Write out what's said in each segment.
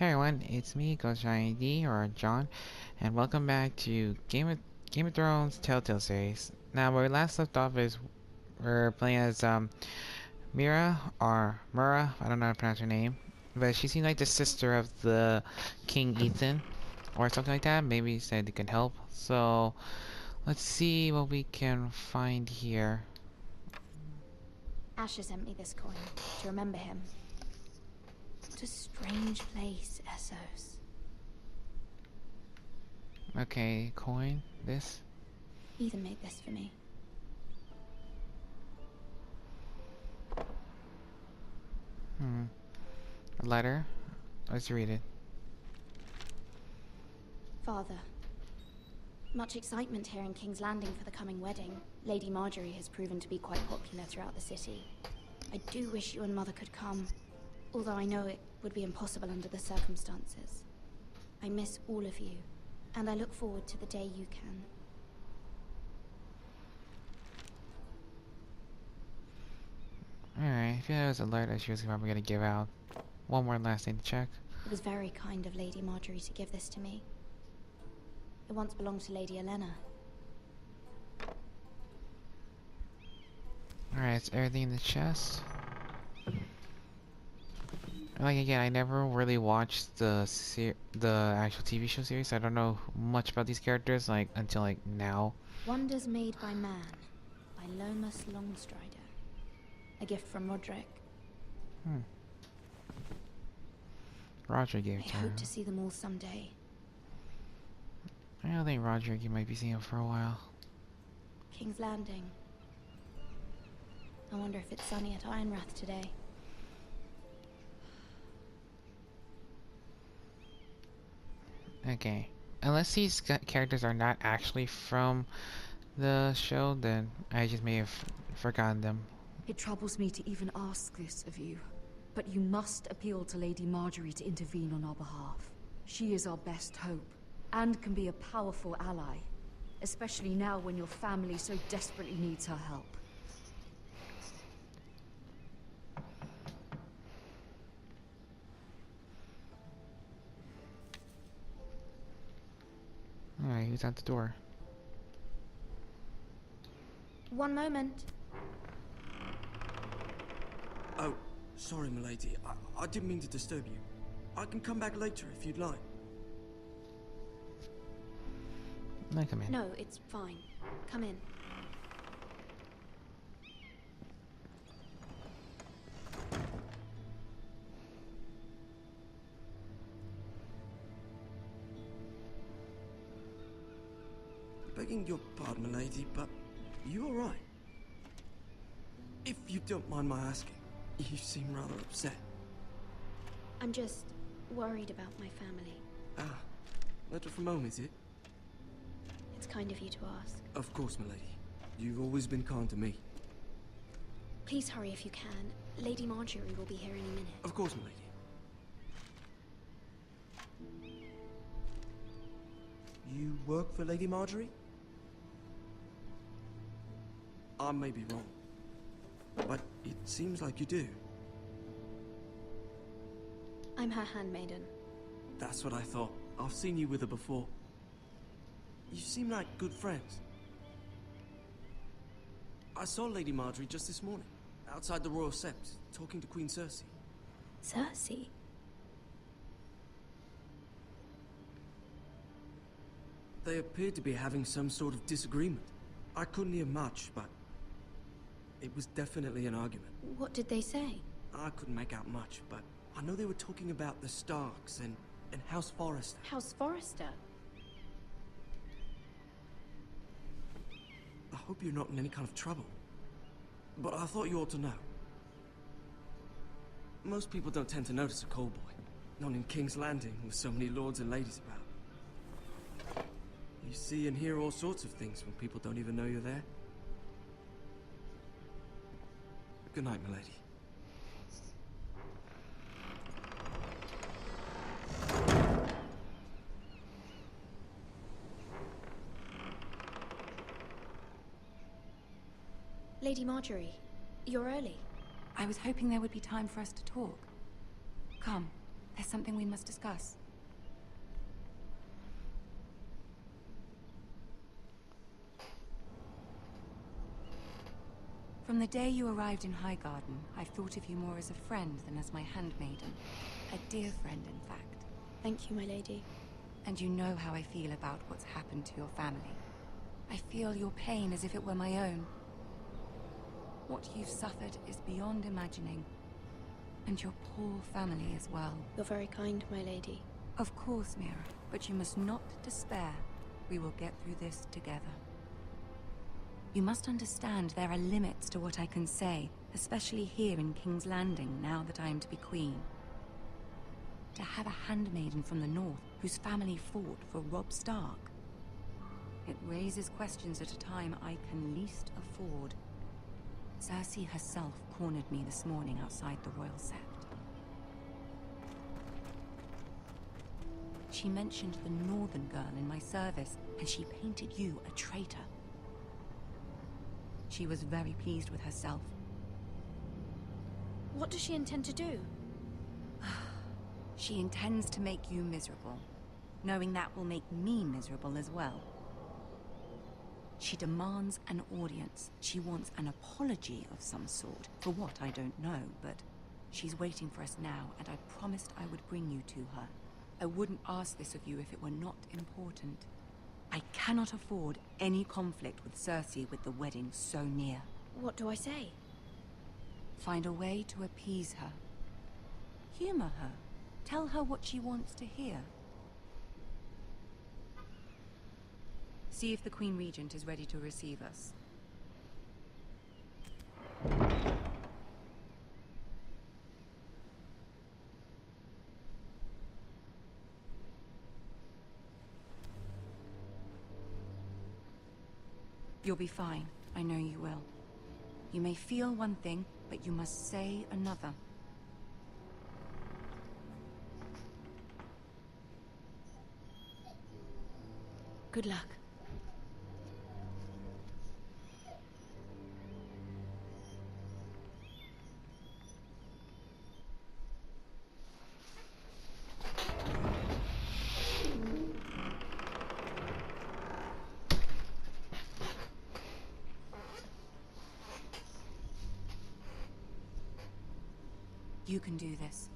Hey everyone, it's me, Ghost ID or John, and welcome back to Game of Thrones Telltale series. Now, where we last left off is we're playing as Mira or Mura. I don't know how to pronounce her name, but she seemed like the sister of the King Ethan or something like that. Maybe he said he can help. So let's see what we can find here. Asher sent me this coin to remember him. What a strange place, Essos. Okay, coin. This. Ethan made this for me. A letter. Let's read it. Father, much excitement here in King's Landing for the coming wedding. Lady Marjorie has proven to be quite popular throughout the city. I do wish you and Mother could come, although I know it would be impossible under the circumstances. I miss all of you, and I look forward to the day you can. Alright, I feel that was a letter that she was probably gonna give out. One more last thing to check. It was very kind of Lady Marjorie to give this to me. It once belonged to Lady Olenna. Alright, it's everything in the chest. Like again, I never really watched the actual TV show series. So I don't know much about these characters like until like now. Wonders Made by Man, by Lomas Longstrider. A gift from Roderick. Roger gave it I to her. hope to see them all someday. I don't think Roger, you might be seeing him for a while. King's Landing. I wonder if it's sunny at Ironrath today. Okay, unless these characters are not actually from the show, then I just may have forgotten them. It troubles me to even ask this of you, but you must appeal to Lady Marjorie to intervene on our behalf. She is our best hope, and can be a powerful ally, especially now when your family so desperately needs her help. Alright, who's at the door? One moment. Oh, sorry, milady. I didn't mean to disturb you. I can come back later if you'd like. No, come in. No, it's fine. Come in. Begging your pardon, milady, but you all right? If you don't mind my asking, you seem rather upset. I'm just worried about my family. Ah, letter from home, is it? It's kind of you to ask. Of course, milady. You've always been kind to me. Please hurry if you can. Lady Marjorie will be here any minute. Of course, milady. You work for Lady Marjorie? I may be wrong, but it seems like you do. I'm her handmaiden. That's what I thought. I've seen you with her before. You seem like good friends. I saw Lady Marjorie just this morning, outside the Royal Sept, talking to Queen Cersei. Cersei? They appeared to be having some sort of disagreement. I couldn't hear much, but it was definitely an argument. What did they say? I couldn't make out much, but I know they were talking about the Starks and House Forrester. House Forrester? I hope you're not in any kind of trouble. But I thought you ought to know. Most people don't tend to notice a call boy. Not in King's Landing, with so many lords and ladies about. You see and hear all sorts of things when people don't even know you're there. Good night, milady. Lady Marjorie, you're early. I was hoping there would be time for us to talk. Come, There's something we must discuss. From the day you arrived in Highgarden, I've thought of you more as a friend than as my handmaiden. A dear friend, in fact. Thank you, my lady. And you know how I feel about what's happened to your family. I feel your pain as if it were my own. What you've suffered is beyond imagining. And your poor family as well. You're very kind, my lady. Of course, Mira, but you must not despair. We will get through this together. You must understand there are limits to what I can say, especially here in King's Landing, now that I am to be queen. To have a handmaiden from the north, whose family fought for Robb Stark. It raises questions at a time I can least afford. Cersei herself cornered me this morning outside the Royal Sept. She mentioned the northern girl in my service, and she painted you a traitor. She was very pleased with herself. What does she intend to do? She intends to make you miserable, knowing that will make me miserable as well. She demands an audience. She wants an apology of some sort. For what, I don't know, but she's waiting for us now, and I promised I would bring you to her. I wouldn't ask this of you if it were not important. I cannot afford any conflict with Cersei with the wedding so near. What do I say? Find a way to appease her. Humor her. Tell her what she wants to hear. See if the Queen Regent is ready to receive us. You'll be fine. I know you will. You may feel one thing, but you must say another. Good luck. You can do this.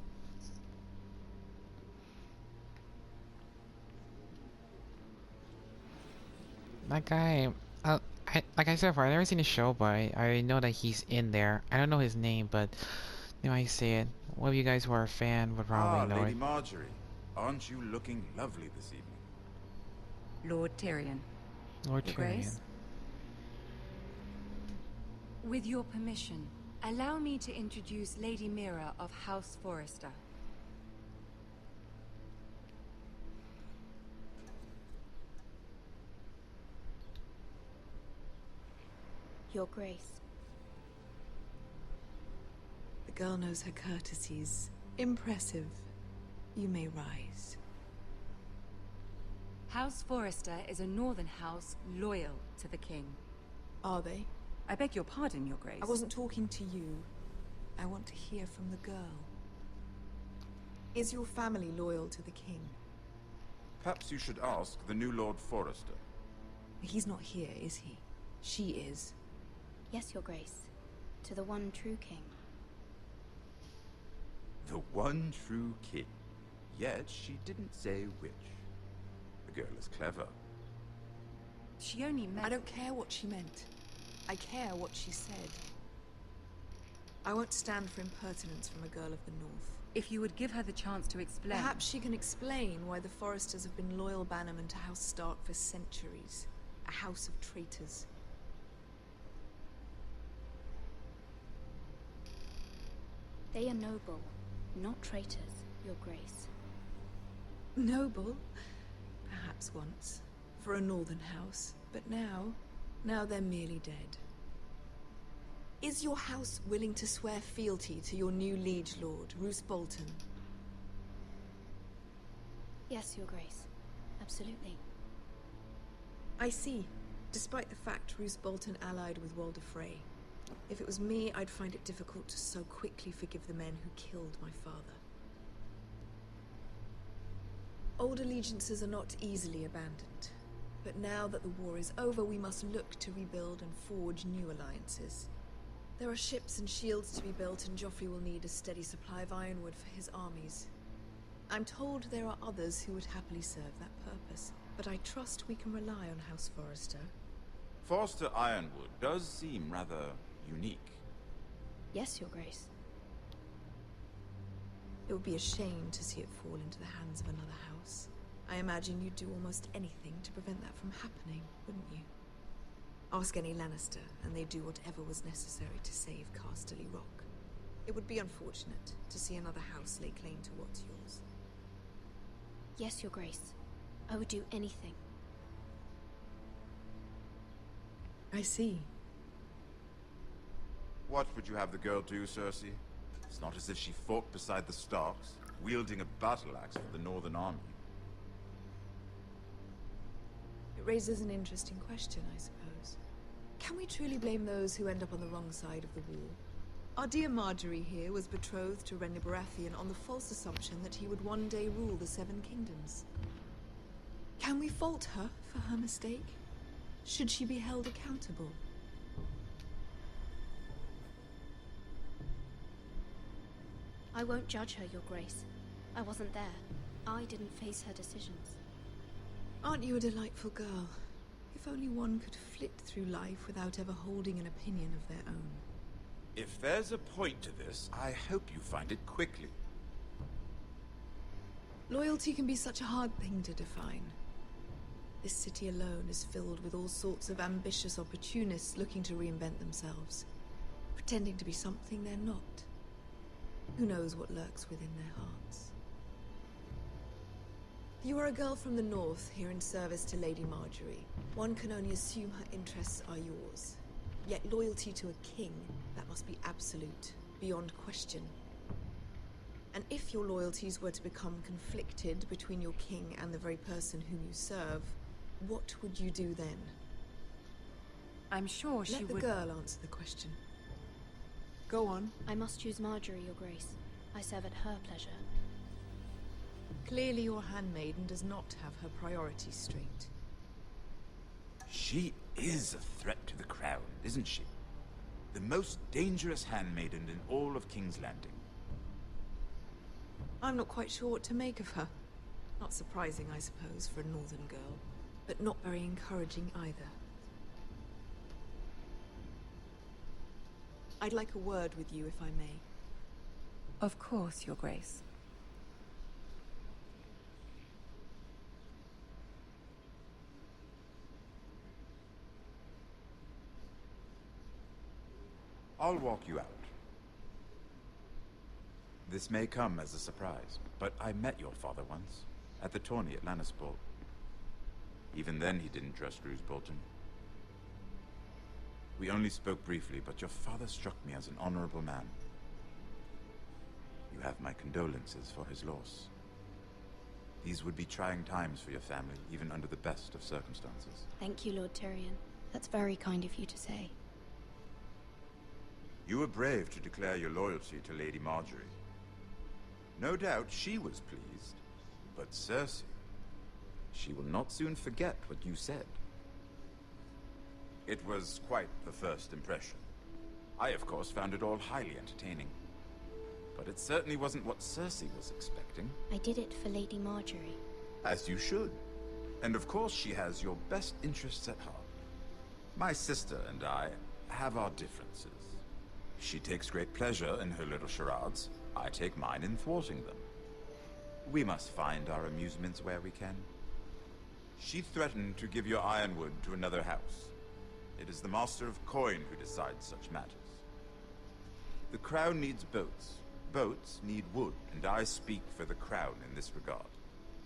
That guy, like I said before, I've never seen the show, but I know that he's in there. I don't know his name, but you know how you say it. One of you guys who are a fan would probably know Lady it. Marjorie. Aren't you looking lovely this evening? Lord Tyrion. Lord Your Tyrion. Grace? With your permission, allow me to introduce Lady Mira of House Forrester. Your Grace. The girl knows her courtesies. Impressive. You may rise. House Forrester is a northern house loyal to the king. Are they? I beg your pardon, Your Grace. I wasn't talking to you. I want to hear from the girl. Is your family loyal to the king? Perhaps you should ask the new Lord Forrester. He's not here, is he? She is. Yes, Your Grace. To the one true king. The one true king. Yet she didn't say which. The girl is clever. She only meant... I don't care what she meant. I care what she said. I won't stand for impertinence from a girl of the north. If you would give her the chance to explain... Perhaps she can explain why the Forresters have been loyal bannermen to House Stark for centuries. A house of traitors. They are noble, not traitors, Your Grace. Noble? Perhaps once. For a northern house. But now they're merely dead. Is your house willing to swear fealty to your new liege lord, Roose Bolton? Yes, Your Grace. Absolutely. I see. Despite the fact Roose Bolton allied with Walder Frey. If it was me, I'd find it difficult to so quickly forgive the men who killed my father. Old allegiances are not easily abandoned. But now that the war is over, we must look to rebuild and forge new alliances. There are ships and shields to be built, and Joffrey will need a steady supply of ironwood for his armies. I'm told there are others who would happily serve that purpose, but I trust we can rely on House Forrester. Forster Ironwood does seem rather unique. Yes, Your Grace. It would be a shame to see it fall into the hands of another house. I imagine you'd do almost anything to prevent that from happening, wouldn't you? Ask any Lannister, and they'd do whatever was necessary to save Casterly Rock. It would be unfortunate to see another house lay claim to what's yours. Yes, Your Grace. I would do anything. I see. What would you have the girl do, Cersei? It's not as if she fought beside the Starks, wielding a battle axe for the Northern Army. It raises an interesting question, I suppose. Can we truly blame those who end up on the wrong side of the war? Our dear Marjorie here was betrothed to Renly Baratheon on the false assumption that he would one day rule the Seven Kingdoms. Can we fault her for her mistake? Should she be held accountable? I won't judge her, Your Grace. I wasn't there. I didn't face her decisions. Aren't you a delightful girl? If only one could flit through life without ever holding an opinion of their own. If there's a point to this, I hope you find it quickly. Loyalty can be such a hard thing to define. This city alone is filled with all sorts of ambitious opportunists looking to reinvent themselves, pretending to be something they're not. Who knows what lurks within their hearts? You are a girl from the north, here in service to Lady Marjorie. One can only assume her interests are yours. Yet loyalty to a king, that must be absolute, beyond question. And if your loyalties were to become conflicted between your king and the very person whom you serve, what would you do then? I'm sure she Let the would... girl answer the question. Go on. I must choose Marjorie, Your Grace. I serve at her pleasure. Clearly your handmaiden does not have her priorities straight. She is a threat to the crown, isn't she? The most dangerous handmaiden in all of King's Landing. I'm not quite sure what to make of her. Not surprising, I suppose, for a northern girl, but not very encouraging either. I'd like a word with you, if I may. Of course, Your Grace. I'll walk you out. This may come as a surprise, but I met your father once, at the tourney at Lannisport. Even then he didn't trust Roose Bolton. We only spoke briefly, but your father struck me as an honorable man. You have my condolences for his loss. These would be trying times for your family, even under the best of circumstances. Thank you, Lord Tyrion. That's very kind of you to say. You were brave to declare your loyalty to Lady Marjorie. No doubt she was pleased, but Cersei, she will not soon forget what you said. It was quite the first impression. I, of course, found it all highly entertaining. But it certainly wasn't what Cersei was expecting. I did it for Lady Marjorie. As you should. And of course she has your best interests at heart. My sister and I have our differences. She takes great pleasure in her little charades. I take mine in thwarting them. We must find our amusements where we can. She threatened to give your ironwood to another house. It is the Master of Coin who decides such matters. The crown needs boats. Boats need wood, and I speak for the crown in this regard,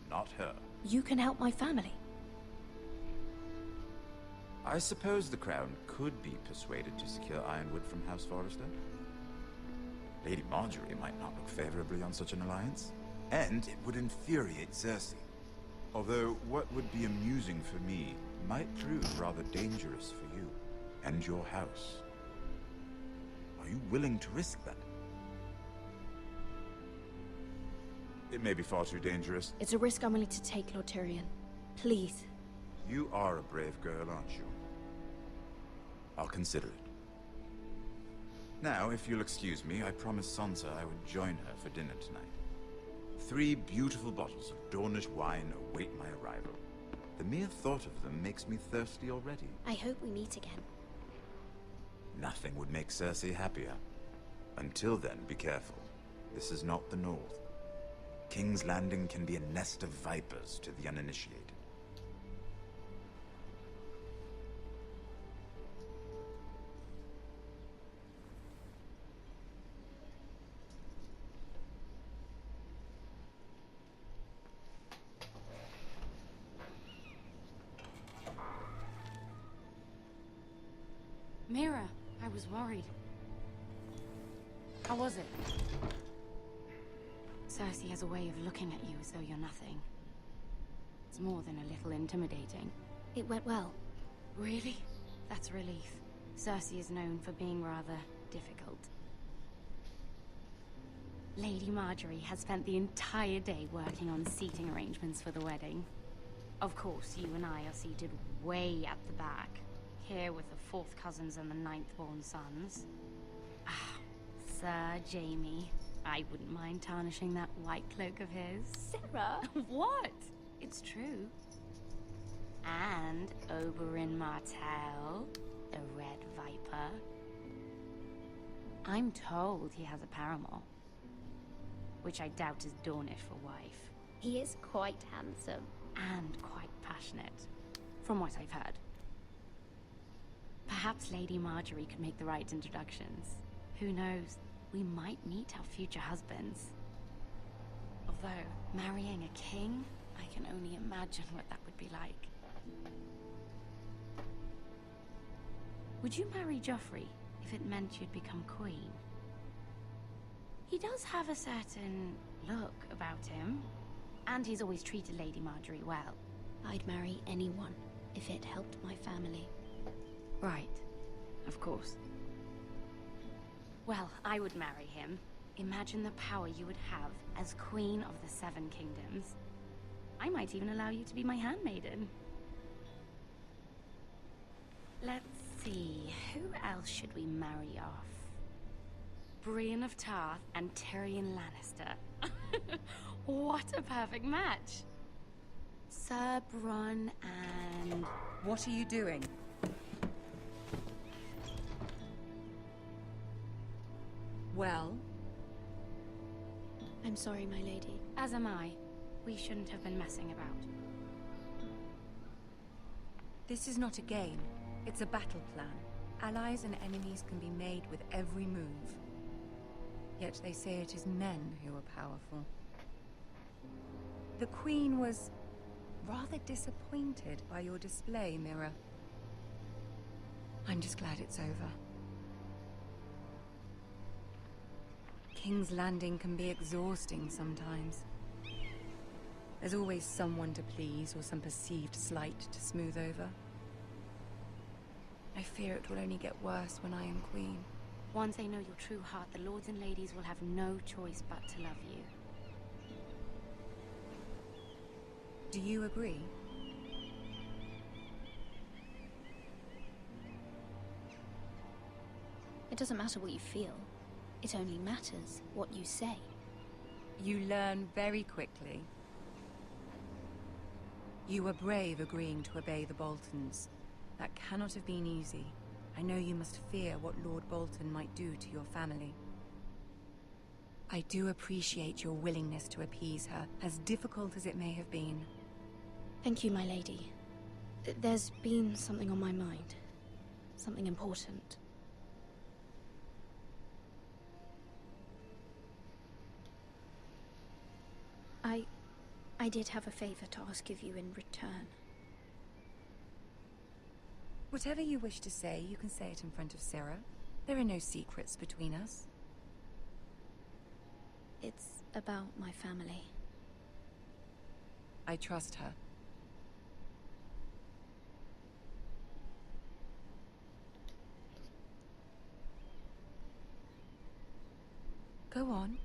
not her. You can help my family. I suppose the crown could be persuaded to secure ironwood from House Forrester. Lady Marjorie might not look favorably on such an alliance, and it would infuriate Cersei. Although what would be amusing for me might prove rather dangerous for you and your house. Are you willing to risk that? It may be far too dangerous. It's a risk I'm willing to take, Lord Tyrion. Please. You are a brave girl, aren't you? I'll consider it. Now, if you'll excuse me, I promised Sansa I would join her for dinner tonight. 3 beautiful bottles of Dornish wine await my arrival. The mere thought of them makes me thirsty already. I hope we meet again. Nothing would make Cersei happier. Until then, be careful. This is not the North. King's Landing can be a nest of vipers to the uninitiated. Mira, I was worried. How was it? Cersei has a way of looking at you as though you're nothing. It's more than a little intimidating. It went well. Really? That's a relief. Cersei is known for being rather difficult. Lady Marjorie has spent the entire day working on seating arrangements for the wedding. Of course, you and I are seated way at the back, here with the 4th cousins and the 9th-born sons. Ah, Sir Jaime. I wouldn't mind tarnishing that white cloak of his. Sarah! What? It's true. And Oberyn Martell, the Red Viper. I'm told he has a paramour, which I doubt is Dornish for wife. He is quite handsome. And quite passionate, from what I've heard. Perhaps Lady Marjorie could make the right introductions. Who knows? We might meet our future husbands. Although, marrying a king, I can only imagine what that would be like. Would you marry Joffrey if it meant you'd become queen? He does have a certain look about him, and he's always treated Lady Marjorie well. I'd marry anyone if it helped my family. Right, of course. Well, I would marry him. Imagine the power you would have as Queen of the 7 Kingdoms. I might even allow you to be my handmaiden. Let's see, who else should we marry off? Brienne of Tarth and Tyrion Lannister. What a perfect match! Sir Bronn and... What are you doing? Well? I'm sorry, my lady. As am I. We shouldn't have been messing about. This is not a game. It's a battle plan. Allies and enemies can be made with every move. Yet they say it is men who are powerful. The Queen was rather disappointed by your display, Mira. I'm just glad it's over. King's Landing can be exhausting sometimes. There's always someone to please or some perceived slight to smooth over. I fear it will only get worse when I am queen. Once they know your true heart, the lords and ladies will have no choice but to love you. Do you agree? It doesn't matter what you feel. It only matters what you say. You learn very quickly. You were brave agreeing to obey the Boltons. That cannot have been easy. I know you must fear what Lord Bolton might do to your family. I do appreciate your willingness to appease her, as difficult as it may have been. Thank you, my lady. There's been something on my mind. Something important. I did have a favor to ask of you in return. Whatever you wish to say, you can say it in front of Sarah. There are no secrets between us. It's about my family. I trust her. Go on.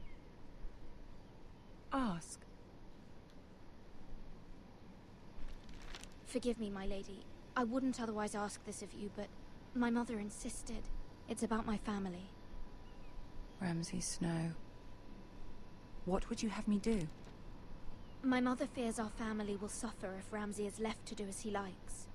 Ask. Forgive me, my lady. I wouldn't otherwise ask this of you, but my mother insisted. It's about my family. Ramsay Snow. What would you have me do? My mother fears our family will suffer if Ramsay is left to do as he likes.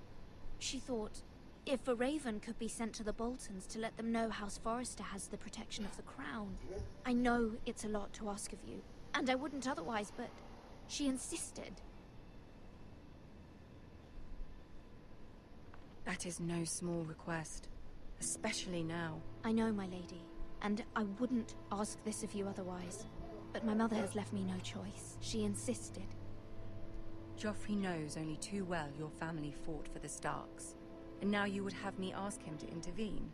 She thought, if a raven could be sent to the Boltons to let them know House Forrester has the protection of the crown. I know it's a lot to ask of you, and I wouldn't otherwise, but she insisted. That is no small request, especially now. I know, my lady, and I wouldn't ask this of you otherwise. But my mother has left me no choice. She insisted. Joffrey knows only too well your family fought for the Starks, and now you would have me ask him to intervene.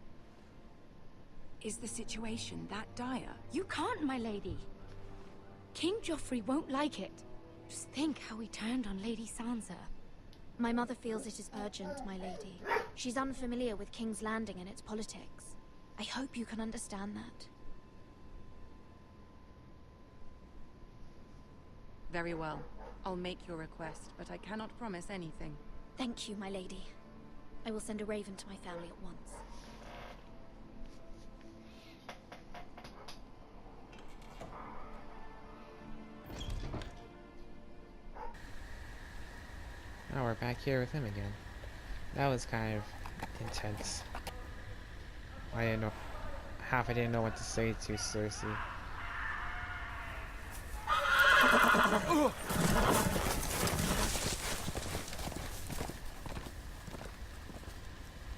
Is the situation that dire? You can't, my lady. King Joffrey won't like it. Just think how he turned on Lady Sansa. My mother feels it is urgent, my lady. She's unfamiliar with King's Landing and its politics. I hope you can understand that. Very well. I'll make your request, but I cannot promise anything. Thank you, my lady. I will send a raven to my family at once. Now we're back here with him again. That was kind of intense. I didn't know what to say to Cersei.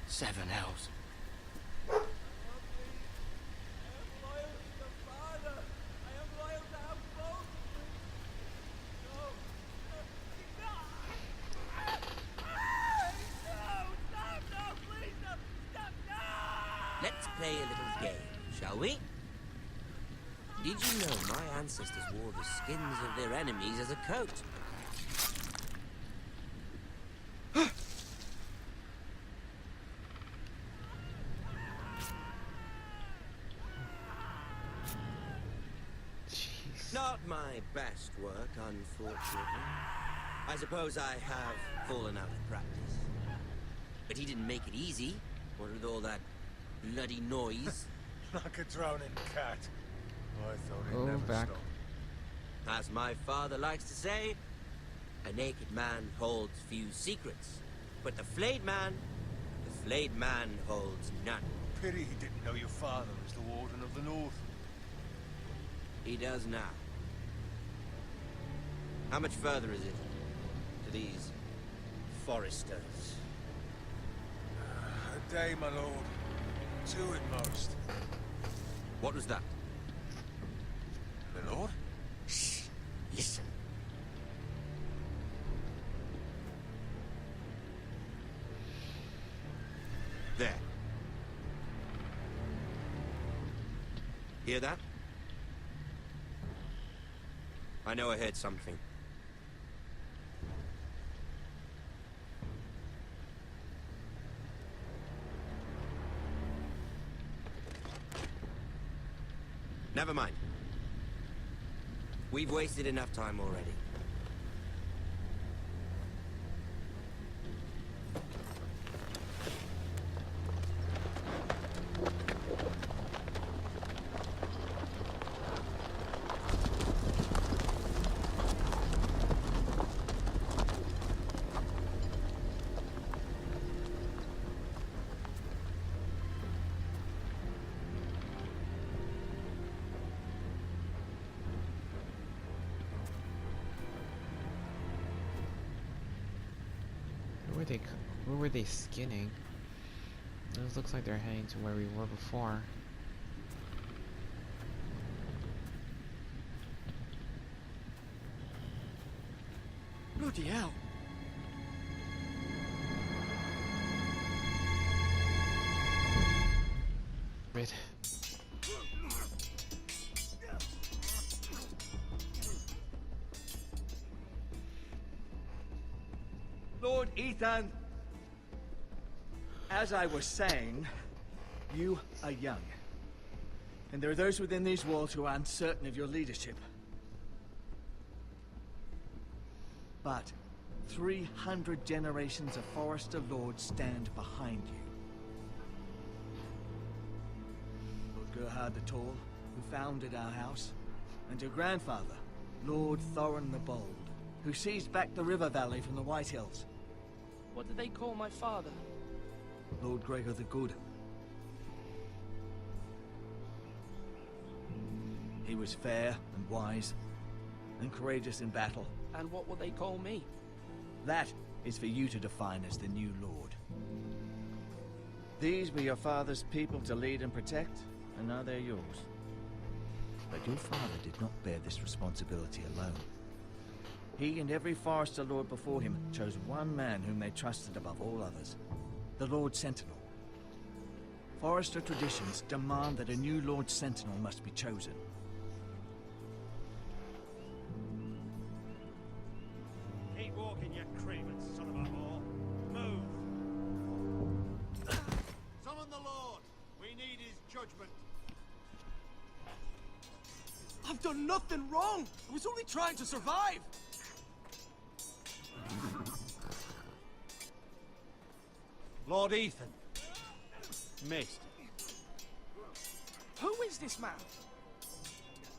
7 elves. Let's play a little game, shall we? Did you know my ancestors wore the skins of their enemies as a coat? Jeez. Not my best work, unfortunately. I suppose I have fallen out of practice. But he didn't make it easy, what with all that bloody noise. Like a drowning cat. I thought he'd Oh, never back. stop. As my father likes to say, a naked man holds few secrets. But the flayed man holds none. Pity he didn't know your father was the Warden of the North. He does now. How much further is it to these foresters? A day, my lord. 2 at most. What was that? My lord? Shh! Listen. There. Hear that? I know I heard something. Never mind. We've wasted enough time already. Where were they skinning? Those looks like they're heading to where we were before. Bloody hell. Rid. Lord Ethan, as I was saying, you are young. And there are those within these walls who are uncertain of your leadership. But 300 generations of Forrester lords stand behind you. Lord Gerhard the Tall, who founded our house, and your grandfather, Lord Thorin the Bold, who seized back the river valley from the White Hills. What did they call my father? Lord Gregor the Good. He was fair and wise, and courageous in battle. And what will they call me? That is for you to define as the new lord. These were your father's people to lead and protect, and now they're yours. But your father did not bear this responsibility alone. He and every Forrester lord before him chose one man whom they trusted above all others, the Lord Sentinel. Forrester traditions demand that a new Lord Sentinel must be chosen. Keep walking, you craven son of a whore. Move! Summon the Lord! We need his judgment. I've done nothing wrong! I was only trying to survive! Lord Ethan. Missed. Who is this man?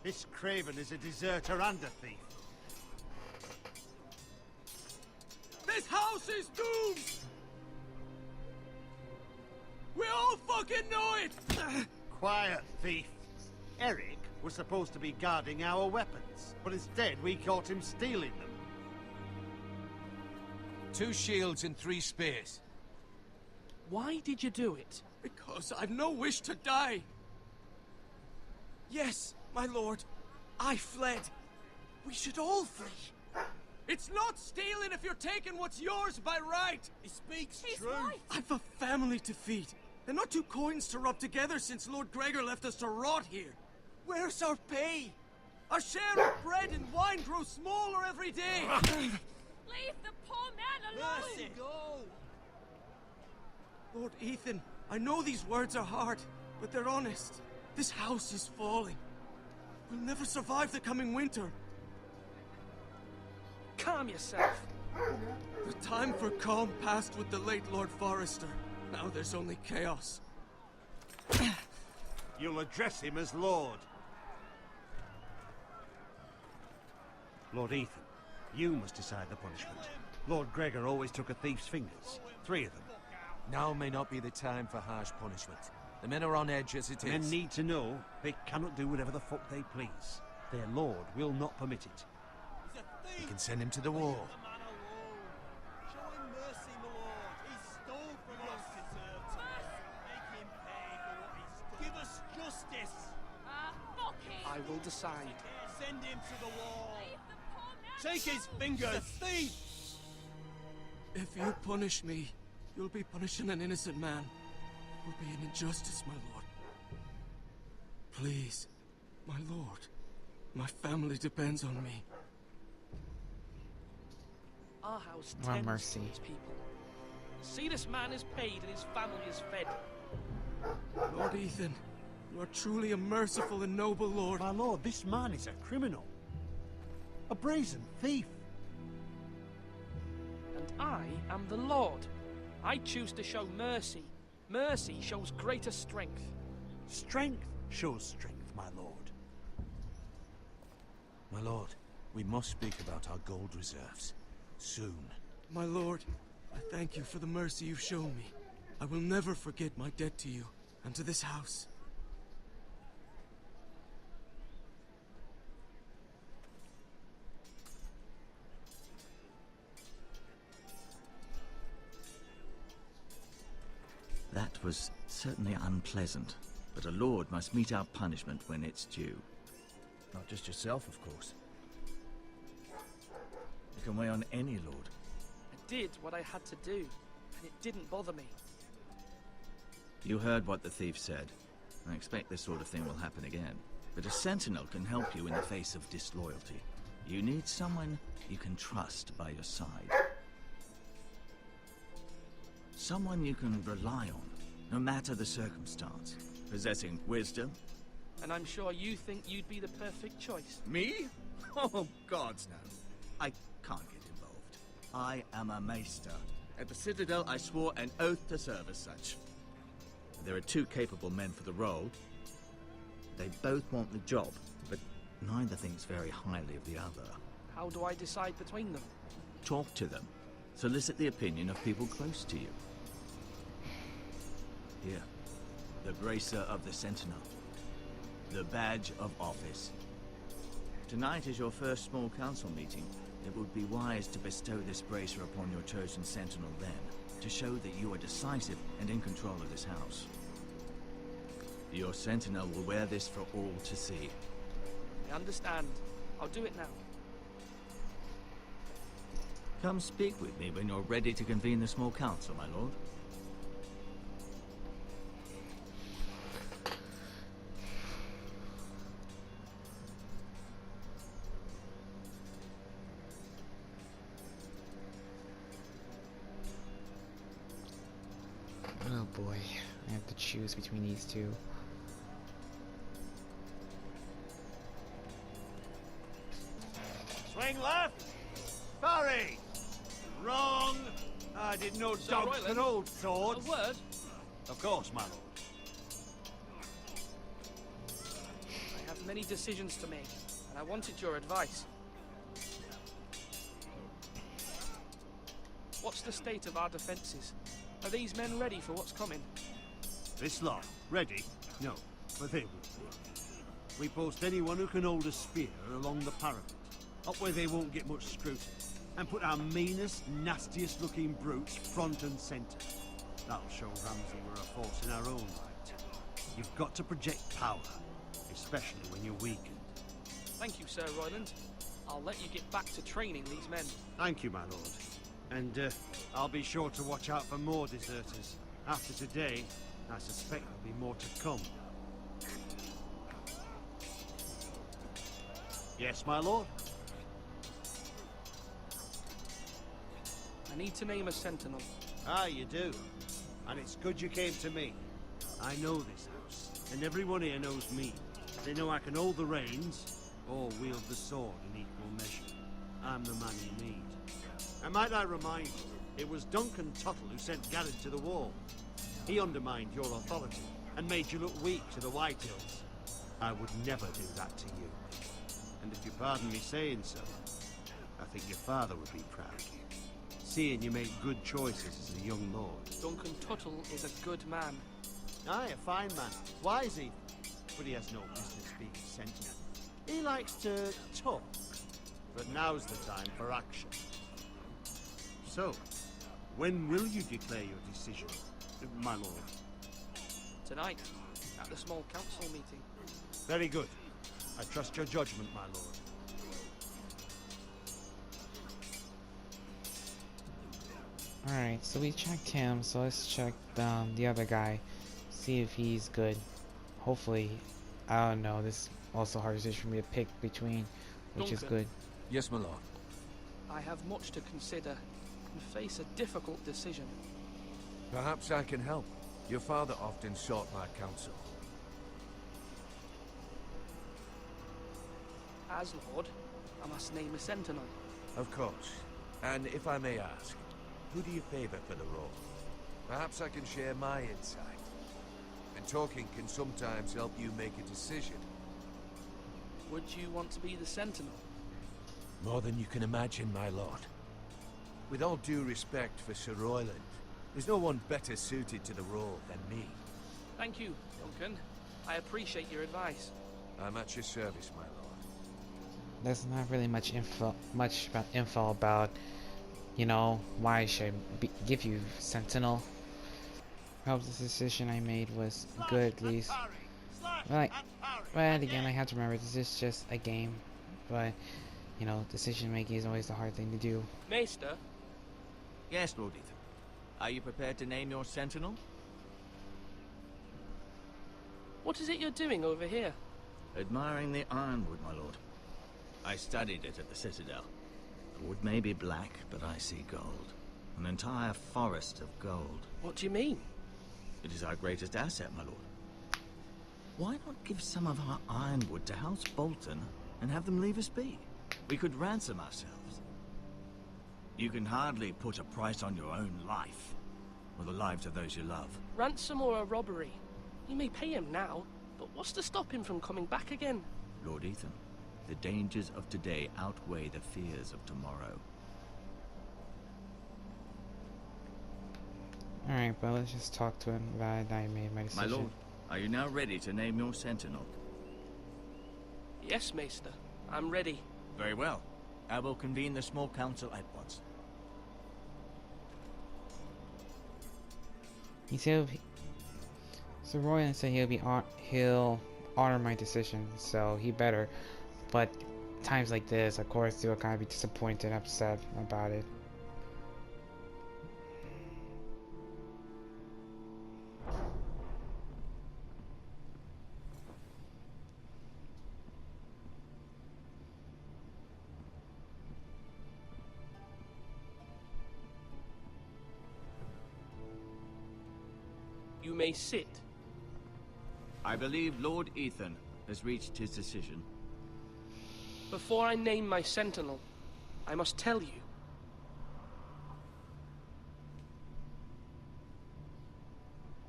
This craven is a deserter and a thief. This house is doomed! We all fucking know it! Quiet, thief. Eric was supposed to be guarding our weapons, but instead we caught him stealing them. 2 shields and 3 spears. Why did you do it? Because I've no wish to die. Yes, my lord. I fled. We should all flee. It's not stealing if you're taking what's yours by right. He speaks He's truth. right. I've a family to feed. And not 2 coins to rub together since Lord Gregor left us to rot here. Where's our pay? Our share of bread and wine grows smaller every day. Leave the poor man alone! Mercy, go! Lord Ethan, I know these words are hard, but they're honest. This house is falling. We'll never survive the coming winter. Calm yourself. The time for calm passed with the late Lord Forrester. Now there's only chaos. You'll address him as Lord. Lord Ethan, you must decide the punishment. Lord Gregor always took a thief's fingers. 3 of them. Now may not be the time for harsh punishment. The men are on edge as it is. Men need to know they cannot do whatever the fuck they please. Their lord will not permit it. We can send him to the wall. Show him mercy, my lord. He stole from us. Make him pay for what he stole. Give us justice. Fuck him! I will decide. Send him to the wall. Leave the poor man Take his fingers. Thief. If you punish me, you'll be punishing an innocent man. It will be an injustice, my lord. Please, my lord. My family depends on me. Our house Well, tends mercy. to these people. See, this man is paid and his family is fed. Lord Ethan, you are truly a merciful and noble lord. My lord, this man is a criminal. A brazen thief. And I am the Lord. I choose to show mercy. Mercy shows greater strength. Strength shows strength, my lord. My lord, we must speak about our gold reserves. Soon. My lord, I thank you for the mercy you've shown me. I will never forget my debt to you and to this house. That was certainly unpleasant, but a lord must mete out punishment when it's due. Not just yourself, of course. You can weigh on any lord. I did what I had to do, and it didn't bother me. You heard what the thief said. I expect this sort of thing will happen again. But a sentinel can help you in the face of disloyalty. You need someone you can trust by your side. Someone you can rely on, no matter the circumstance. Possessing wisdom. And I'm sure you think you'd be the perfect choice. Me? Oh, gods no. I can't get involved. I am a maester. At the Citadel, I swore an oath to serve as such. There are two capable men for the role. They both want the job, but neither thinks very highly of the other. How do I decide between them? Talk to them. Solicit the opinion of people close to you. Here, the Bracer of the Sentinel. The badge of office. Tonight is your first small council meeting. It would be wise to bestow this bracer upon your chosen sentinel then, to show that you are decisive and in control of this house. Your sentinel will wear this for all to see. I understand. I'll do it now. Come speak with me when you're ready to convene the small council, my lord. Oh boy, I have to choose between these two. Swing left! Barry! Wrong! I didn't know Sir dogs Royland, could hold swords. A word? Of course, my lord. I have many decisions to make, and I wanted your advice. What's the state of our defences? Are these men ready for what's coming? This lot, ready? No, but they will be. We post anyone who can hold a spear along the parapet, up where they won't get much scrutiny, and put our meanest, nastiest looking brutes front and centre. That'll show Ramsay we're a force in our own right. You've got to project power, especially when you're weakened. Thank you, Sir Royland. I'll let you get back to training these men. Thank you, my lord. And I'll be sure to watch out for more deserters. After today, I suspect there'll be more to come. Yes, my lord? I need to name a sentinel. Ah, you do. And it's good you came to me. I know this house, and everyone here knows me. They know I can hold the reins, or wield the sword in equal measure. I'm the man you need. And might I remind you, it was Duncan Tuttle who sent Garrett to the wall. He undermined your authority, and made you look weak to the Whitehills. I would never do that to you. And if you pardon me saying so, I think your father would be proud of you, seeing you made good choices as a young lord. Duncan Tuttle is a good man. Aye, a fine man. Wise even. But he has no business being sentinel. He likes to talk. But now's the time for action. So, when will you declare your decision, my lord? Tonight, at the small council meeting. Very good. I trust your judgment, my lord. Alright, so we checked him, so let's check the other guy. See if he's good. Hopefully, I don't know, this is also a hard decision for me to pick between which is Duncan. good. Yes, my lord. I have much to consider and face a difficult decision. Perhaps I can help. Your father often sought my counsel. As Lord, I must name a sentinel. Of course. And if I may ask, who do you favor for the role? Perhaps I can share my insight. And talking can sometimes help you make a decision. Would you want to be the sentinel? More than you can imagine, my lord. With all due respect for Sir Royland, there's no one better suited to the role than me. Thank you, Duncan. I appreciate your advice. I'm at your service, my lord. There's not really much info about, you know, why I should give you Sentinel. I hope this decision I made was good at least. But again, I have to remember this is just a game. But, you know, decision making is always the hard thing to do. Maester? Yes, Lord Ethan. Are you prepared to name your sentinel? What is it you're doing over here? Admiring the ironwood, my lord. I studied it at the Citadel. The wood may be black, but I see gold. An entire forest of gold. What do you mean? It is our greatest asset, my lord. Why not give some of our ironwood to House Bolton and have them leave us be? We could ransom ourselves. You can hardly put a price on your own life, or the lives of those you love. Ransom or a robbery? You may pay him now, but what's to stop him from coming back again? Lord Ethan, the dangers of today outweigh the fears of tomorrow. Alright, but let's just talk to him about it. I made my decision. My lord, are you now ready to name your sentinel? Yes, Maester. I'm ready. Very well. I will convene the small council at once. He said so Royland said he'll honor my decision, so he better. But times like this, of course, he'll kind of be disappointed and upset about it. You may sit. I believe Lord Ethan has reached his decision. Before I name my sentinel, I must tell you.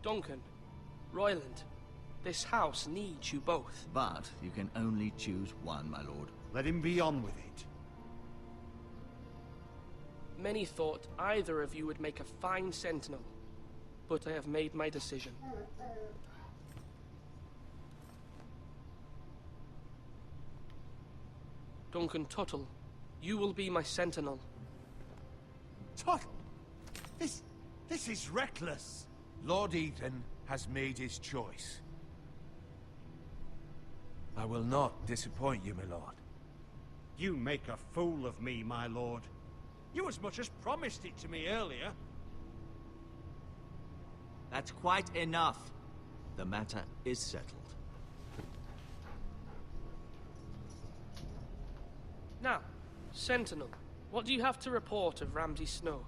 Duncan, Royland, this house needs you both. But you can only choose one, my lord. Let him be on with it. Many thought either of you would make a fine sentinel, but I have made my decision. Duncan Tuttle, you will be my sentinel. Tuttle! This is reckless. Lord Ethan has made his choice. I will not disappoint you, my lord. You make a fool of me, my lord. You as much as promised it to me earlier. That's quite enough. The matter is settled. Now, Sentinel, what do you have to report of Ramsay Snow?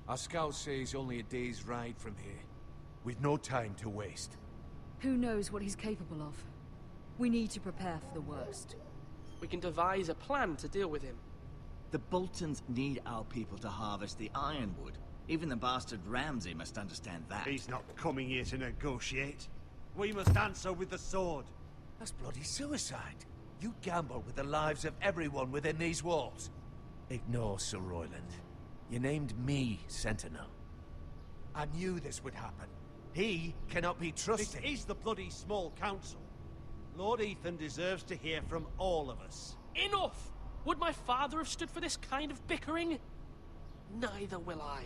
Our scouts say he's only a day's ride from here, with no time to waste. Who knows what he's capable of? We need to prepare for the worst. We can devise a plan to deal with him. The Boltons need our people to harvest the ironwood. Even the bastard Ramsay must understand that. He's not coming here to negotiate. We must answer with the sword. That's bloody suicide. You gamble with the lives of everyone within these walls. Ignore Sir Royland. You named me Sentinel. I knew this would happen. He cannot be trusted. This is the bloody small council. Lord Ethan deserves to hear from all of us. Enough! Would my father have stood for this kind of bickering? Neither will I.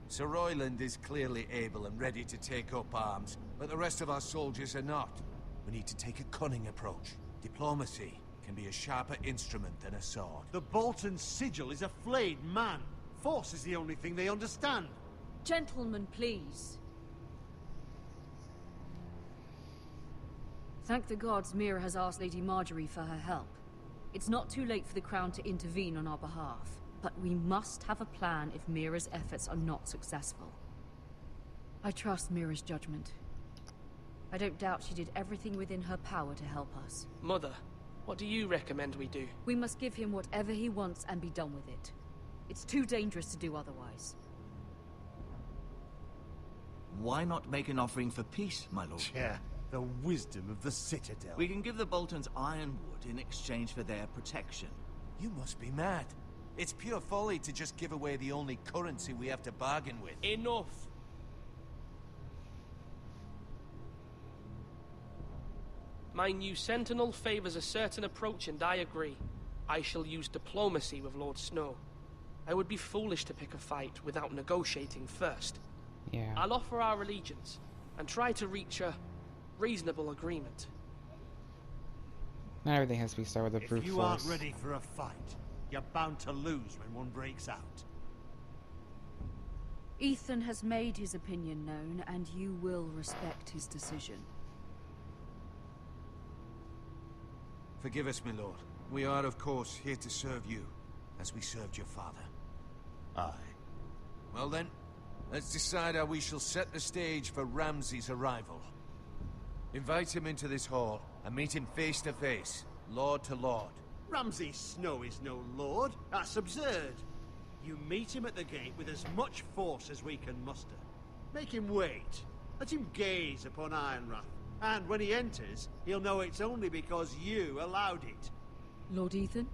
Sir Royland is clearly able and ready to take up arms, but the rest of our soldiers are not. We need to take a cunning approach. Diplomacy can be a sharper instrument than a sword. The Bolton sigil is a flayed man. Force is the only thing they understand. Gentlemen, please. Thank the gods Mira has asked Lady Marjorie for her help. It's not too late for the Crown to intervene on our behalf, but we must have a plan if Mira's efforts are not successful. I trust Mira's judgment. I don't doubt she did everything within her power to help us. Mother, what do you recommend we do? We must give him whatever he wants and be done with it. It's too dangerous to do otherwise. Why not make an offering for peace, my lord? Yeah, the wisdom of the Citadel. We can give the Boltons ironwood in exchange for their protection. You must be mad. It's pure folly to just give away the only currency we have to bargain with. Enough! My new sentinel favors a certain approach, and I agree. I shall use diplomacy with Lord Snow. I would be foolish to pick a fight without negotiating first. Yeah. I'll offer our allegiance, and try to reach a reasonable agreement. Not everything has to be started with a brute If you force. aren't ready for a fight, you're bound to lose when one breaks out. Ethan has made his opinion known, and you will respect his decision. Forgive us, my lord. We are, of course, here to serve you, as we served your father. Aye. Well then, let's decide how we shall set the stage for Ramsay's arrival. Invite him into this hall, and meet him face to face, lord to lord. Ramsay Snow is no lord. That's absurd. You meet him at the gate with as much force as we can muster. Make him wait. Let him gaze upon Ironrath. And when he enters, he'll know it's only because you allowed it. Lord Ethan?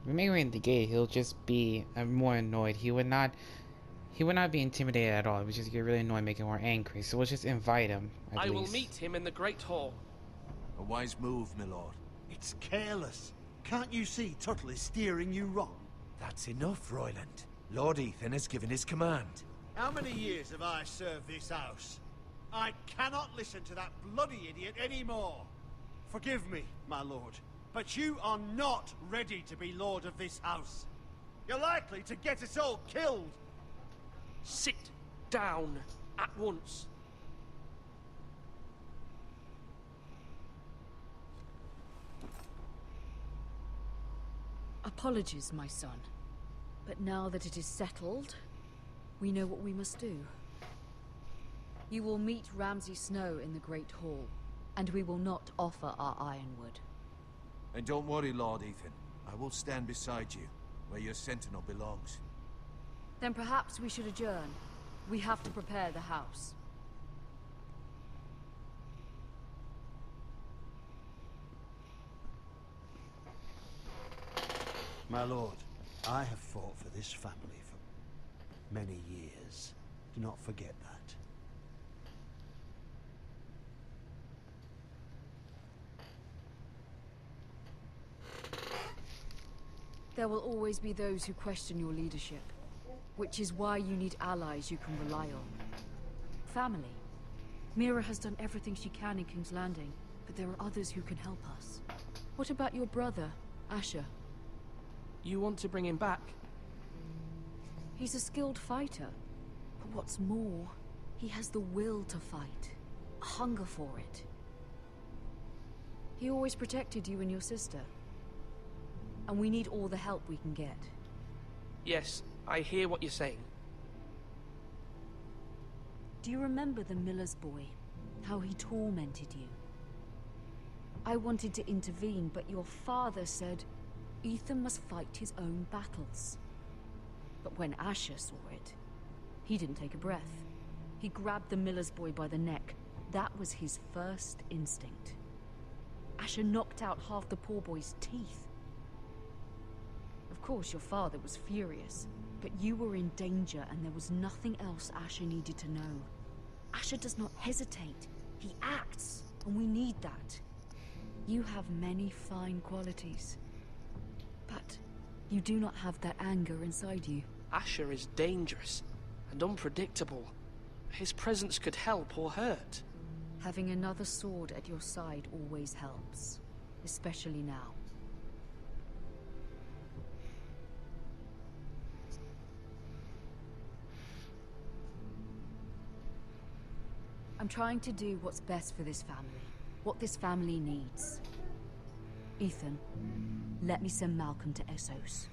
We may win the gate. He'll just be more annoyed. He would not be intimidated at all. He would just get really annoyed, make him more angry. So we'll just invite him. I will meet him in the Great Hall. A wise move, my lord. It's careless. Can't you see Tuttle is steering you wrong? That's enough, Royland. Lord Ethan has given his command. How many years have I served this house? I cannot listen to that bloody idiot anymore. Forgive me, my lord, but you are not ready to be lord of this house. You're likely to get us all killed. Sit down at once. Apologies, my son. But now that it is settled, we know what we must do. You will meet Ramsay Snow in the Great Hall, and we will not offer our ironwood. And don't worry, Lord Ethan. I will stand beside you, where your sentinel belongs. Then perhaps we should adjourn. We have to prepare the house. My lord, I have fought for this family for many years. Do not forget that. There will always be those who question your leadership, which is why you need allies you can rely on. Family. Mira has done everything she can in King's Landing, but there are others who can help us. What about your brother, Asher? You want to bring him back? He's a skilled fighter, but what's more, he has the will to fight, a hunger for it. He always protected you and your sister, and we need all the help we can get. Yes, I hear what you're saying. Do you remember the miller's boy? How he tormented you? I wanted to intervene, but your father said Ethan must fight his own battles. But when Asher saw it, he didn't take a breath. He grabbed the miller's boy by the neck. That was his first instinct. Asher knocked out half the poor boy's teeth. Of course, your father was furious, but you were in danger and there was nothing else Asher needed to know. Asher does not hesitate. He acts, and we need that. You have many fine qualities, but you do not have that anger inside you. Asher is dangerous and unpredictable. His presence could help or hurt. Having another sword at your side always helps, especially now. I'm trying to do what's best for this family, what this family needs. Ethan, let me send Malcolm to Essos.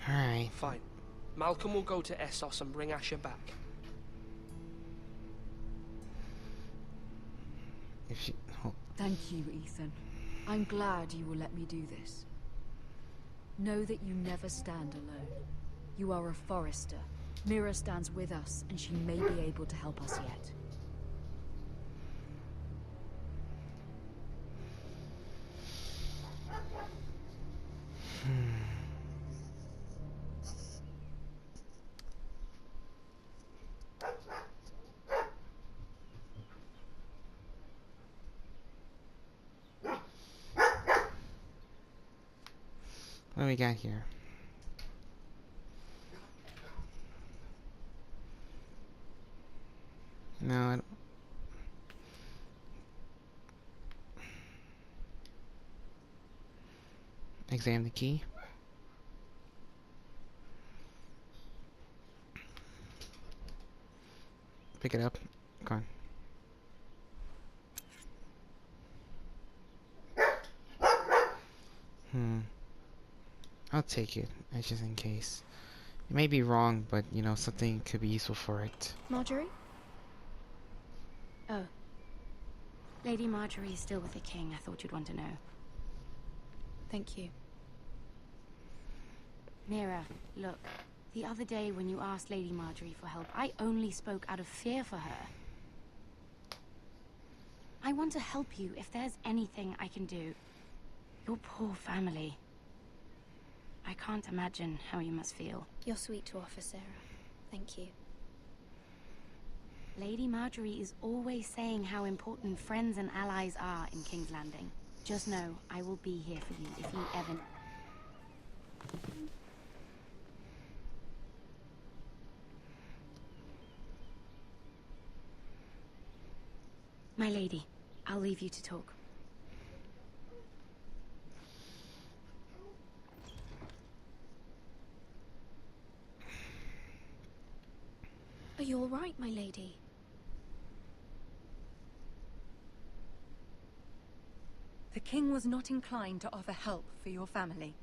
Alright. Fine. Malcolm will go to Essos and bring Asher back. If she... Oh. Thank you, Ethan. I'm glad you will let me do this. Know that you never stand alone. You are a Forrester. Mira stands with us, and she may be able to help us yet. What do we got here? No, I don't. Examine the key. Pick it up. Come on. I'll take it, just in case. It may be wrong, but, you know, something could be useful for it. Marjorie? Lady Marjorie is still with the king. I thought you'd want to know. Thank you. Mira, look. The other day when you asked Lady Marjorie for help, I only spoke out of fear for her. I want to help you if there's anything I can do. Your poor family. I can't imagine how you must feel. You're sweet to offer, Sarah. Thank you. Lady Marjorie is always saying how important friends and allies are in King's Landing. Just know, I will be here for you if you ever... My lady, I'll leave you to talk. Are you all right, my lady? The king was not inclined to offer help for your family.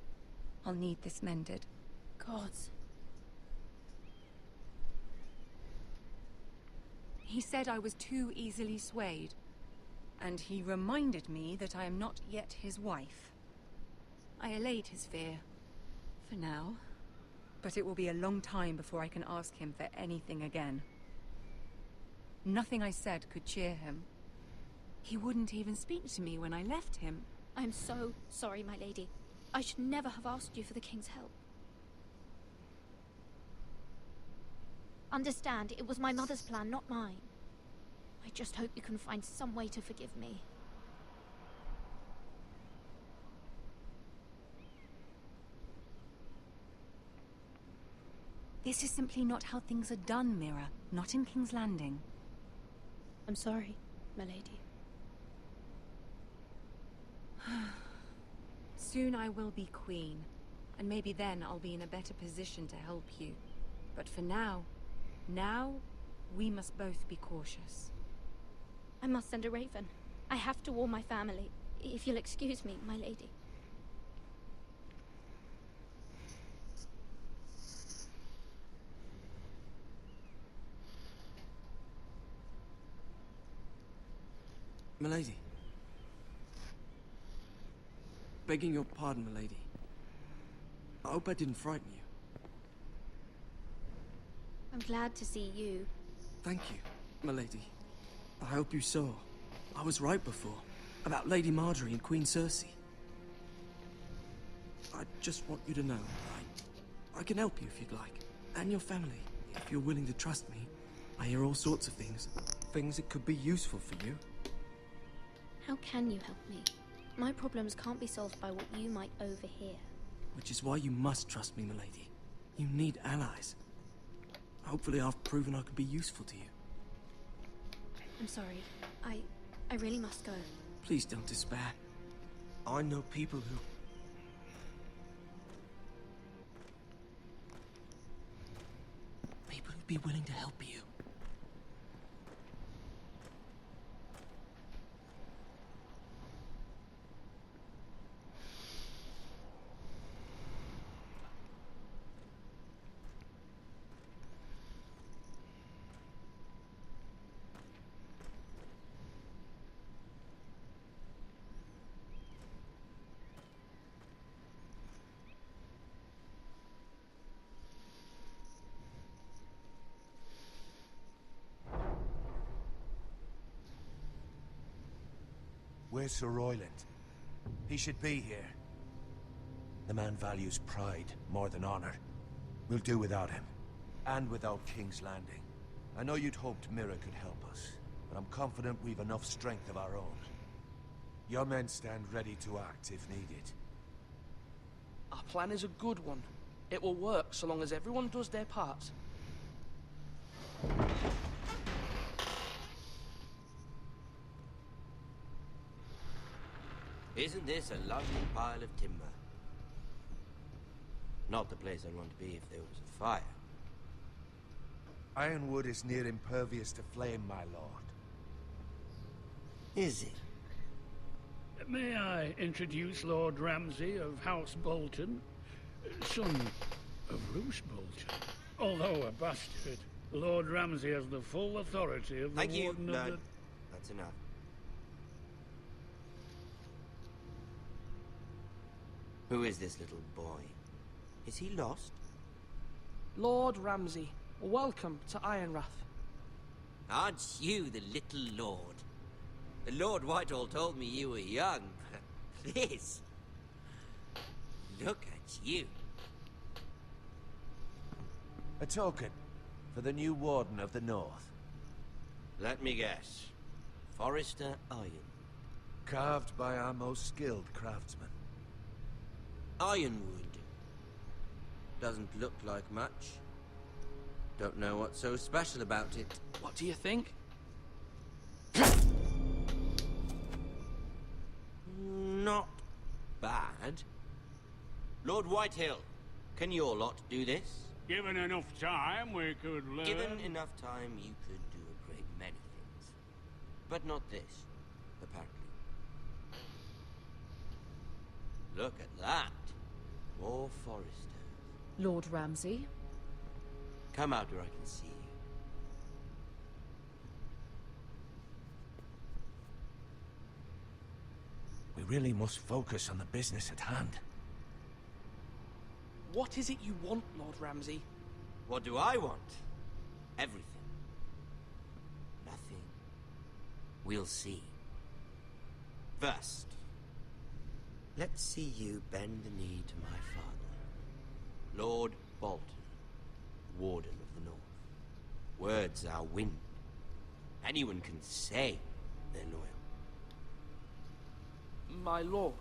I'll need this mended. Gods. He said I was too easily swayed. And he reminded me that I am not yet his wife. I allayed his fear. For now. But it will be a long time before I can ask him for anything again. Nothing I said could cheer him. He wouldn't even speak to me when I left him. I'm so sorry, my lady. I should never have asked you for the king's help. Understand, it was my mother's plan, not mine. I just hope you can find some way to forgive me. This is simply not how things are done, Mira. Not in King's Landing. I'm sorry, my lady. Soon I will be queen, and maybe then I'll be in a better position to help you. But for now, we must both be cautious. I must send a raven. I have to warn my family. If you'll excuse me, my lady. Milady. Begging your pardon, milady. I hope I didn't frighten you. I'm glad to see you. Thank you, milady. I hope you saw. I was right before. About Lady Marjorie and Queen Cersei. I just want you to know I can help you if you'd like. And your family, if you're willing to trust me. I hear all sorts of things. Things that could be useful for you. How can you help me? My problems can't be solved by what you might overhear. Which is why you must trust me, milady. You need allies. Hopefully I've proven I could be useful to you. I'm sorry. I really must go. Please don't despair. I know people who... People who'd be willing to help you. Where's Sir Royland? He should be here. The man values pride more than honor. We'll do without him. And without King's Landing. I know you'd hoped Mira could help us, but I'm confident we've enough strength of our own. Your men stand ready to act if needed. Our plan is a good one. It will work so long as everyone does their part. Isn't this a lovely pile of timber? Not the place I'd want to be if there was a fire. Ironwood is near impervious to flame, my lord. Is it? May I introduce Lord Ramsay of House Bolton, son of Roose Bolton. Although a bastard, Lord Ramsay has the full authority of the Thank you. Warden No, of the... that's enough. Who is this little boy? Is he lost? Lord Ramsay, welcome to Ironrath. Aren't you the little lord? The Lord Whitehall told me you were young, but this... Look at you. A token for the new Warden of the North. Let me guess. Forrester Iron. Carved by our most skilled craftsmen. Ironwood. Doesn't look like much. Don't know what's so special about it. What do you think? Not bad. Lord Whitehill, can your lot do this? Given enough time, we could learn. Given enough time, you could do a great many things. But not this, apparently. Look at that. More Foresters. Lord Ramsay? Come out where I can see you. We really must focus on the business at hand. What is it you want, Lord Ramsay? What do I want? Everything. Nothing. We'll see. First, let's see you bend the knee to my father, Lord Bolton, Warden of the North. Words are wind. Anyone can say they're loyal. My lord.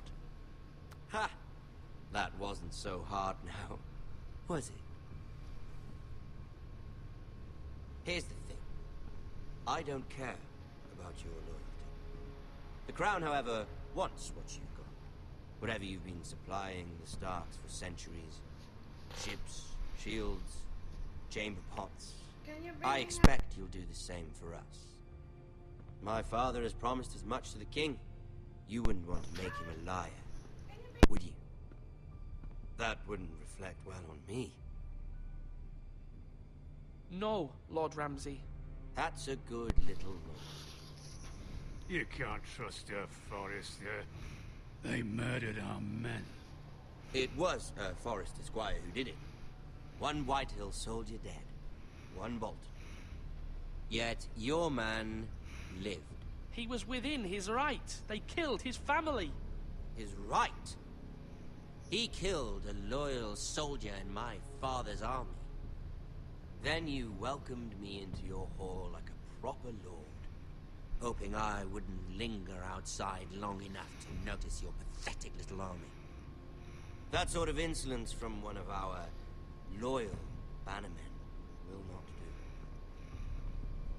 Ha! That wasn't so hard now, was it? Here's the thing. I don't care about your loyalty. The Crown, however, wants what you've got. Whatever you've been supplying the Starks for centuries. Ships, shields, chamber pots. I expect you'll do the same for us. My father has promised as much to the king. You wouldn't want to make him a liar, would you? That wouldn't reflect well on me. No, Lord Ramsay. That's a good little lord. You can't trust her, Forrester. They murdered our men. It was a Forrester squire who did it. One Whitehill soldier dead. One Bolton. Yet your man lived. He was within his right. They killed his family. His right? He killed a loyal soldier in my father's army. Then you welcomed me into your hall like a proper lord, hoping I wouldn't linger outside long enough to notice your pathetic little army. That sort of insolence from one of our loyal bannermen will not do.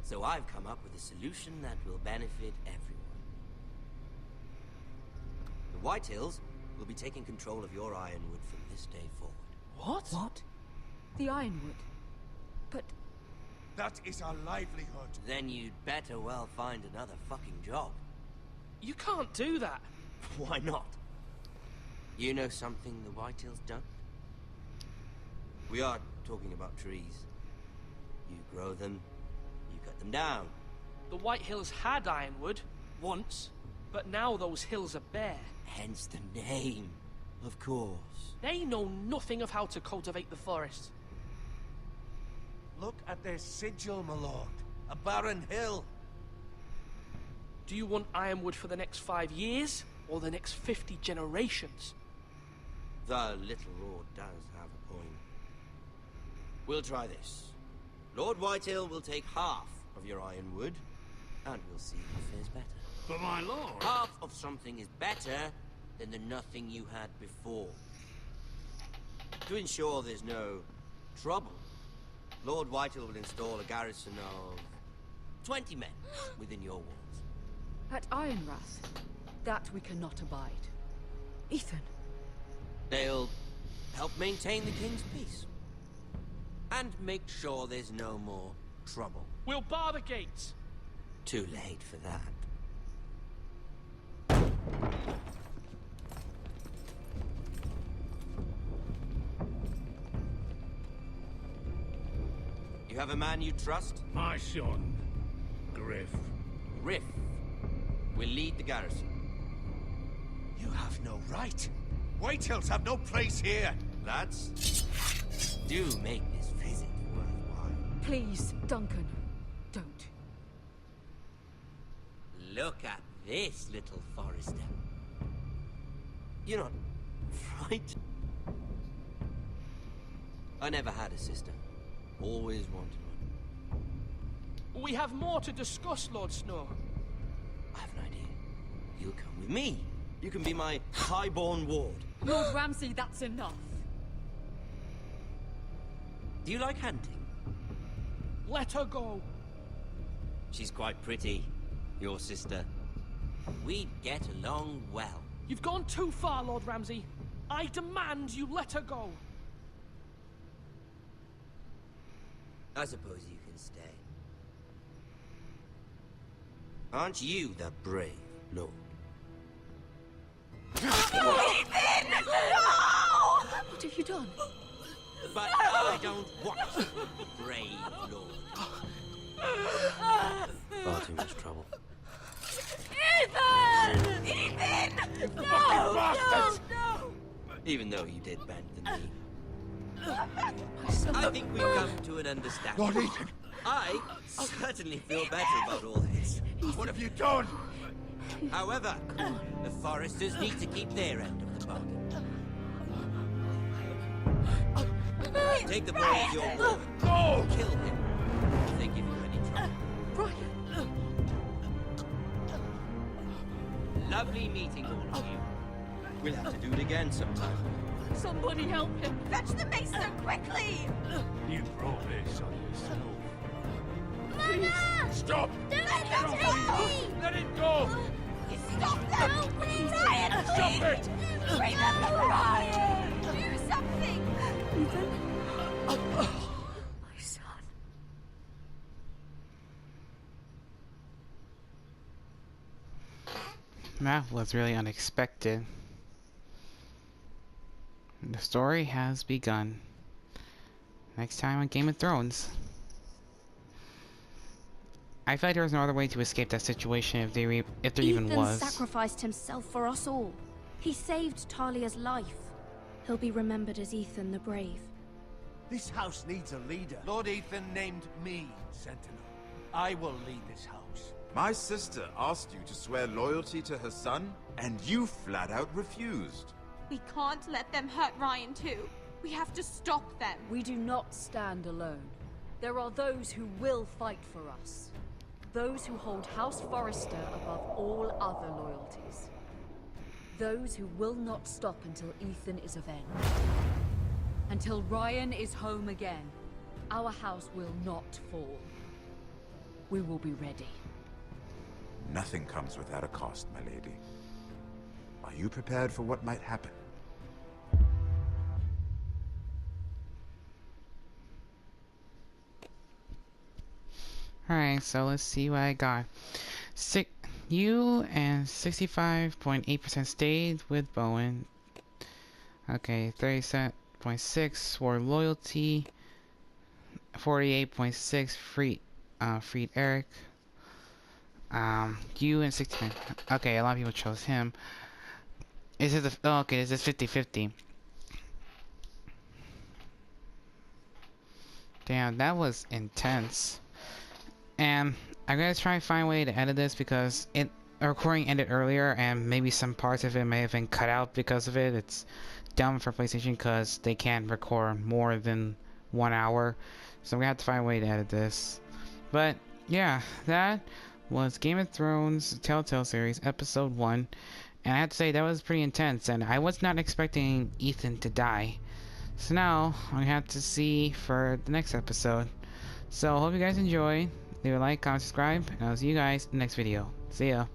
So I've come up with a solution that will benefit everyone. The Whitehills will be taking control of your Ironwood from this day forward. What? The Ironwood? But... That is our livelihood. Then you'd better well find another fucking job. You can't do that. Why not? You know something the Whitehills don't? We are talking about trees. You grow them, you cut them down. The Whitehills had Ironwood, once, but now those hills are bare. Hence the name, of course. They know nothing of how to cultivate the forest. Look at their sigil, my lord. A barren hill. Do you want Ironwood for the next 5 years, or the next 50 generations? The little lord does have a point. We'll try this. Lord Whitehill will take half of your Ironwood, and we'll see who fares better. But my lord... Half of something is better than the nothing you had before. To ensure there's no trouble, Lord Whitehill will install a garrison of 20 men within your walls. At Ironrath, that we cannot abide. Ethan. They'll help maintain the king's peace. And make sure there's no more trouble. We'll bar the gates. Too late for that. You have a man you trust? My son, Griff. Griff will lead the garrison. You have no right. Whitehills have no place here. Lads, do make this visit worthwhile. Please, Duncan, don't. Look at this, little Forrester. You're not frightened? I never had a sister. Always wanted one. We have more to discuss, Lord Snow. I have an idea. You'll come with me. You can be my highborn ward. Lord Ramsay, that's enough. Do you like hunting? Let her go. She's quite pretty, your sister. We'd get along well. You've gone too far, Lord Ramsay. I demand you let her go. I suppose you can stay. Aren't you the brave lord? Ethan! No! What have you done? But I don't want brave lord. Far too much trouble. Ethan! Ethan! No! No! No! Even though you did bend the knee. I think we've come to an understanding. Lord Ethan! I certainly feel better about all this. What have you done? However, the Forresters need to keep their end of the bargain. Take the boy as your ward. No! Kill him if they give you any trouble. Brian! Lovely meeting all of you. We'll have to do it again sometime. Somebody help him! Fetch the maester quickly! You brought this on yourself. Mama! Stop! Don't let him! Let it go! Stop them! Ryan, please! Stop it! Remember Ryan! Do something! Ethan? My son. That was really unexpected. The story has begun. Next time on Game of Thrones. I feel like there was no other way to escape that situation if there even was. Ethan sacrificed himself for us all. He saved Talia's life. He'll be remembered as Ethan the Brave. This house needs a leader. Lord Ethan named me Sentinel. I will lead this house. My sister asked you to swear loyalty to her son, and you flat out refused. We can't let them hurt Ryan too. We have to stop them. We do not stand alone. There are those who will fight for us. Those who hold House Forrester above all other loyalties. Those who will not stop until Ethan is avenged. Until Ryan is home again, our house will not fall. We will be ready. Nothing comes without a cost, my lady. Are you prepared for what might happen? Alright, so let's see what I got. You and 65.8% stayed with Bowen. Okay, 37.6 for loyalty. 48.6 freed Eric. You and 69. Okay, a lot of people chose him. Is it the okay, is this 50-50? Damn, that was intense. And I'm gonna try and find a way to edit this because the recording ended earlier and maybe some parts of it may have been cut out because of it. It's dumb for PlayStation because they can't record more than 1 hour. So we have to find a way to edit this. But yeah, that was Game of Thrones Telltale series episode 1. And I have to say that was pretty intense and I was not expecting Ethan to die. So now I have to see for the next episode. So hope you guys enjoy. Leave a like, comment, subscribe, and I'll see you guys in the next video. See ya.